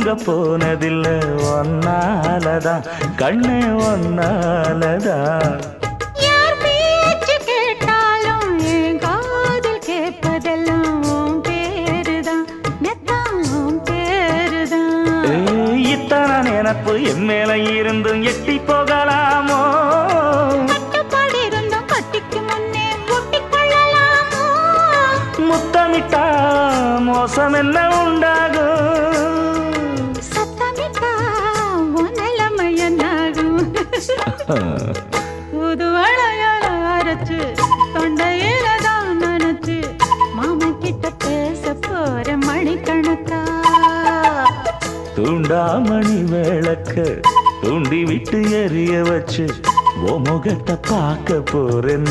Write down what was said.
தூங்க போனதில்லை ஒன்னாலதான் கண்ணே ஒன்னாலதான். யார் பேச்சு கேட்டாலும் என் காதில் கேட்பதெல்லாம் உன் பேருதான் மெத்தான் உன் பேருதான். இத்தனை நினப்பு என் மேல இருந்தும் எட்டி போகலாமோ? கட்டுப்பாடு இருந்தும் கட்டிக்கு முன்னே ஒட்டிக் கொள்ளலாமோ? முத்தமிட்டா மோசம் என்ன உண்டாகும்? சத்தமிட்டா உன் நிலைமை என்னாகும்? புது வளையல அரைச்சு தொண்டையில தான் நனைச்சு மாமன் கிட்ட பேச போற மணிக்கணக்கா. தூண்டாமணி விளக்க தூண்டி விட்டு எரிய வச்சு ஓ முகத்தை பார்க்க போறேன்.